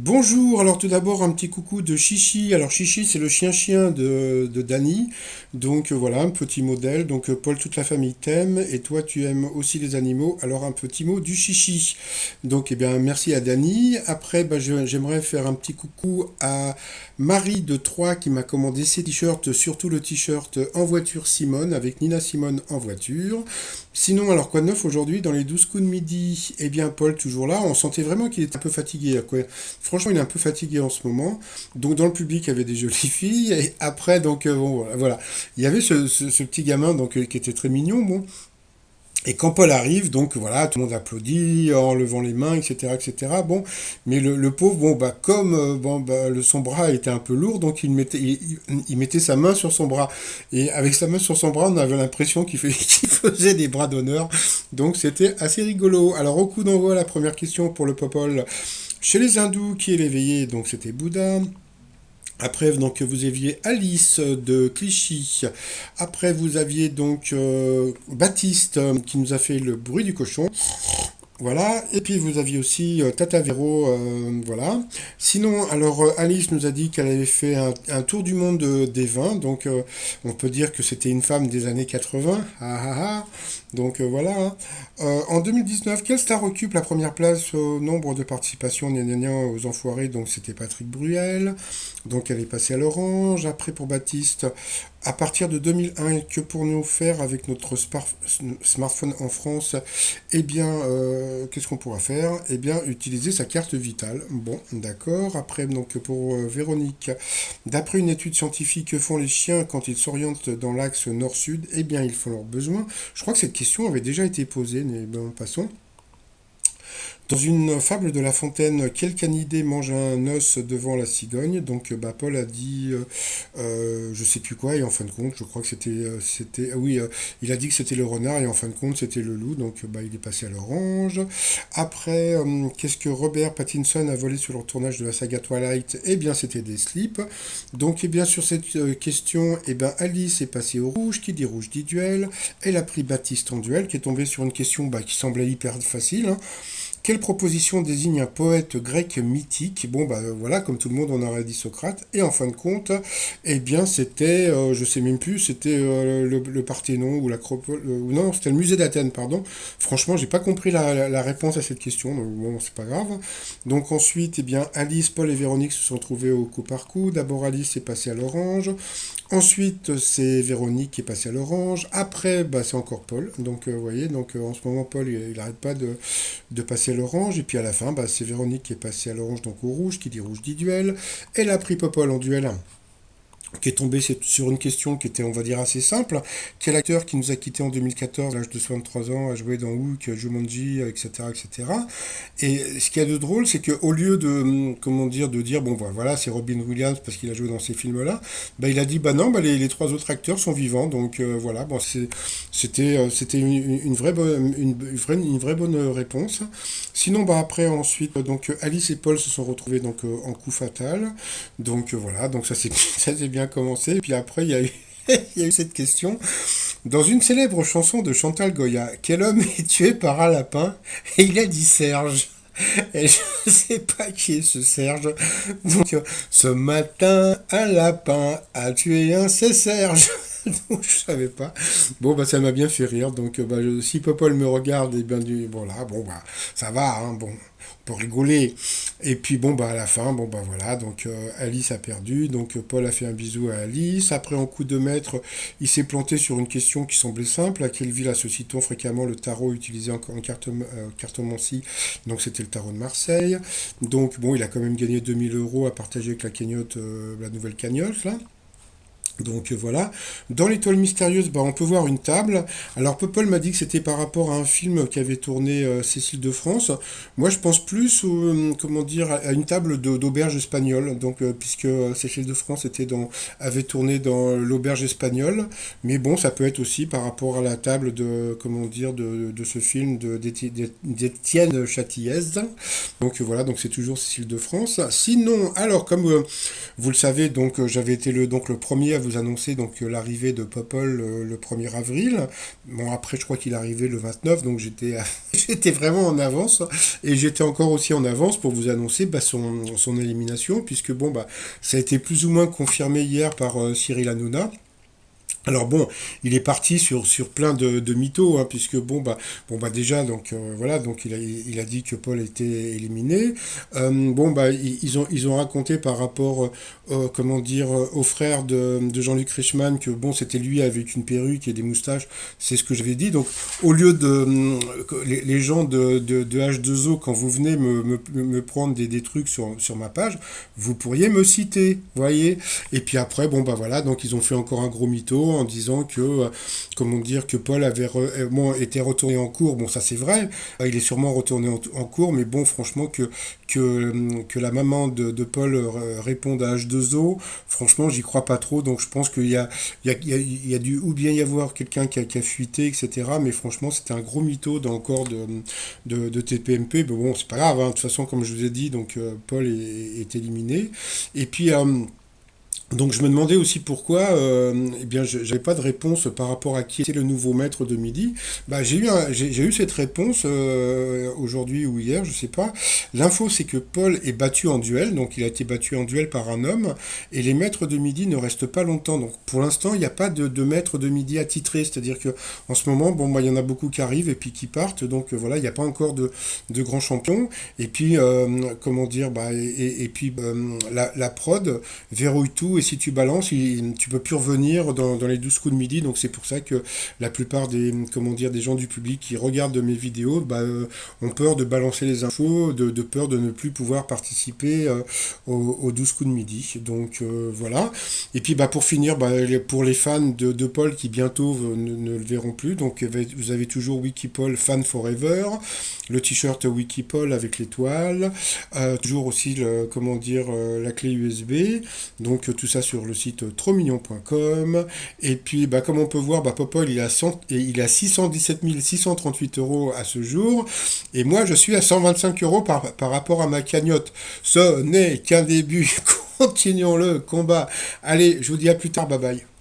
Bonjour, alors tout d'abord un petit coucou de Chichi. Alors Chichi c'est le chien-chien de Dany. Donc voilà, un petit modèle. Donc Paul, toute la famille t'aime et toi tu aimes aussi les animaux. Alors un petit mot du Chichi. Donc eh bien merci à Dany. Après j'aimerais faire un petit coucou à Marie de Troyes qui m'a commandé ses t-shirts, surtout le t-shirt En voiture Simone avec Nina Simone en voiture. Sinon, alors quoi de neuf aujourd'hui dans les 12 coups de midi? Eh bien Paul toujours là, on sentait vraiment qu'il était un peu fatigué, quoi. Franchement, il est un peu fatigué en ce moment. Donc, dans le public, il y avait des jolies filles. Et après, donc, bon, voilà. Il y avait ce petit gamin donc, qui était très mignon. Bon. Et quand Paul arrive, donc voilà, tout le monde applaudit en levant les mains, etc., etc. Bon, mais le pauvre, bon, bah, comme son bras était un peu lourd, donc il mettait sa main sur son bras. Et avec sa main sur son bras, on avait l'impression qu'il faisait des bras d'honneur. Donc c'était assez rigolo. Alors, au coup d'envoi, la première question pour le Popol. Chez les hindous, qui est l'éveillé? Donc c'était Bouddha. Après, donc, vous aviez Alice de Clichy. Après, vous aviez donc Baptiste qui nous a fait le bruit du cochon. Voilà, et puis vous aviez aussi Tata Véro, voilà. Sinon, alors Alice nous a dit qu'elle avait fait un tour du monde des vins, donc on peut dire que c'était une femme des années 80. Ah, ah, ah. Donc voilà, hein. En 2019, quelle star occupe la première place au nombre de participations gna, gna, gna, aux Enfoirés? Donc c'était Patrick Bruel, donc elle est passée à l'orange. Après pour Baptiste, à partir de 2001, que pour nous faire avec notre smartphone en France? Eh bien, qu'est-ce qu'on pourra faire? Eh bien, utiliser sa carte vitale. Bon, d'accord. Après, donc pour Véronique, d'après une étude scientifique, que font les chiens quand ils s'orientent dans l'axe nord-sud? Eh bien, ils font leurs besoins. Je crois que cette question avait déjà été posée, mais bon, passons. Dans une fable de La Fontaine, quel canidé mange un os devant la cigogne? Donc bah, Paul a dit je sais plus quoi, et en fin de compte, je crois que c'était oui, il a dit que c'était le renard, et en fin de compte, c'était le loup, donc bah, il est passé à l'orange. Après, qu'est-ce que Robert Pattinson a volé sur le tournage de la saga Twilight? Eh bien, c'était des slips. Donc, eh bien, sur cette question, eh bien, Alice est passée au rouge, qui dit rouge dit duel. Elle a pris Baptiste en duel, qui est tombé sur une question bah, qui semblait hyper facile, hein. Quelle proposition désigne un poète grec mythique? Bon, bah voilà, comme tout le monde, on aurait dit Socrate. Et en fin de compte, eh bien, c'était, je sais même plus, c'était le Parthénon ou l'Acropole, ou non, c'était le musée d'Athènes, pardon. Franchement, j'ai pas compris la réponse à cette question, donc bon, c'est pas grave. Donc ensuite, eh bien, Alice, Paul et Véronique se sont trouvés au coup par coup. D'abord, Alice est passée à l'orange. Ensuite, c'est Véronique qui est passée à l'orange. Après, bah, c'est encore Paul. Donc, vous voyez, donc en ce moment, Paul, il n'arrête pas de passer à l'orange. Et puis à la fin, bah, c'est Véronique qui est passée à l'orange, donc au rouge, qui dit rouge dit duel. Elle a pris Popol en duel, qui est tombé sur une question qui était, on va dire, assez simple. Quel acteur qui nous a quittés en 2014, à l'âge de 63 ans, a joué dans Hook, Jumanji, etc., etc. Et ce qu'il y a de drôle, c'est qu'au lieu de, comment dire, bon, bah, voilà, c'est Robin Williams parce qu'il a joué dans ces films-là, bah, il a dit, bah non, bah, les trois autres acteurs sont vivants, donc voilà, bon, c'était une vraie bonne, une vraie bonne réponse. Sinon, bah, après, ensuite, donc Alice et Paul se sont retrouvés donc, en coup fatal. Donc voilà, donc ça c'est ça s'est bien commencé. Et puis après, il y a eu, il y a eu cette question. Dans une célèbre chanson de Chantal Goya, quel homme est tué par un lapin? Et il a dit Serge. Et je ne sais pas qui est ce Serge. Donc, ce matin, un lapin a tué un, c'est Serge. Donc, je savais pas. Bon, bah, ça m'a bien fait rire. Donc, bah, si Popol me regarde, et bien, voilà, bon, bah, ça va, hein, bon, on peut rigoler. Et puis, bon, bah, à la fin, bon, bah, voilà. Donc, Alice a perdu. Donc, Paul a fait un bisou à Alice. Après, en coup de maître, il s'est planté sur une question qui semblait simple. À quelle ville associe-t-on fréquemment le tarot utilisé en cartomancie? Donc, c'était le tarot de Marseille. Donc, bon, il a quand même gagné 2000 € à partager avec la cagnotte, la nouvelle cagnotte, là. Donc voilà. Dans l'étoile mystérieuse, bah, on peut voir une table. Alors Popol m'a dit que c'était par rapport à un film qu'avait tourné Cécile de France. Moi je pense plus comment dire, à une table d'auberge espagnole. Donc puisque Cécile de France avait tourné dans l'auberge espagnole. Mais bon, ça peut être aussi par rapport à la table de, comment dire, de ce film d'Étienne Châtillez. Donc voilà, donc c'est toujours Cécile de France. Sinon, alors comme vous le savez, donc j'avais été donc le premier à vous vous annoncer donc l'arrivée de Popol le 1er avril. Bon, après, je crois qu'il est arrivé le 29, donc j'étais j'étais vraiment en avance. Et j'étais encore aussi en avance pour vous annoncer son élimination, puisque bon, bah, ça a été plus ou moins confirmé hier par Cyril Hanouna. Alors bon, il est parti sur plein de mythos, hein, puisque bon bah déjà donc voilà, donc il a dit que Paul était éliminé. Bon bah ils ont raconté par rapport comment dire au frère de Jean-Luc Reichmann que bon c'était lui avec une perruque et des moustaches, c'est ce que j'avais dit. Donc au lieu les gens de H2O, quand vous venez me prendre des trucs sur ma page, vous pourriez me citer, voyez. Et puis après bon bah voilà, donc ils ont fait encore un gros mytho en disant que, comment dire, que Paul avait bon, été retourné en cours. Bon, ça c'est vrai, il est sûrement retourné en cours, mais bon, franchement, que la maman de Paul réponde à H2O, franchement, j'y crois pas trop. Donc je pense qu'il y a dû ou bien y avoir quelqu'un qui a fuité, etc. Mais franchement, c'était un gros mytho dans le corps de TPMP. Mais bon, c'est pas grave, hein. De toute façon, comme je vous ai dit, donc Paul est éliminé. Et puis. Donc je me demandais aussi pourquoi, eh bien, j'avais pas de réponse par rapport à qui était le nouveau maître de midi. Bah, j'ai eu cette réponse aujourd'hui ou hier, je sais pas. L'info, c'est que Paul est battu en duel, donc il a été battu en duel par un homme, et les maîtres de midi ne restent pas longtemps. Donc pour l'instant, il n'y a pas de maître de midi attitré, c'est-à-dire que en ce moment, bon, bah, il y en a beaucoup qui arrivent et puis qui partent, donc voilà, il n'y a pas encore de grands champions. Et puis, comment dire, bah, et puis la prod verrouille tout. Et si tu balances, tu peux plus revenir dans les 12 coups de midi. Donc c'est pour ça que la plupart comment dire, des gens du public qui regardent mes vidéos bah, ont peur de balancer les infos, de peur de ne plus pouvoir participer aux 12 coups de midi. Donc voilà. Et puis bah, pour finir, bah, pour les fans de Paul qui bientôt ne le verront plus, donc vous avez toujours Wikipol Fan Forever, le t-shirt Wikipol avec l'étoile, toujours aussi comment dire, la clé USB. Donc tout ça sur le site trommignon.com. Et puis, bah, comme on peut voir, bah, Popol, il a 617 638 euros à ce jour. Et moi, je suis à 125 euros par rapport à ma cagnotte. Ce n'est qu'un début. Continuons le combat. Allez, je vous dis à plus tard. Bye bye.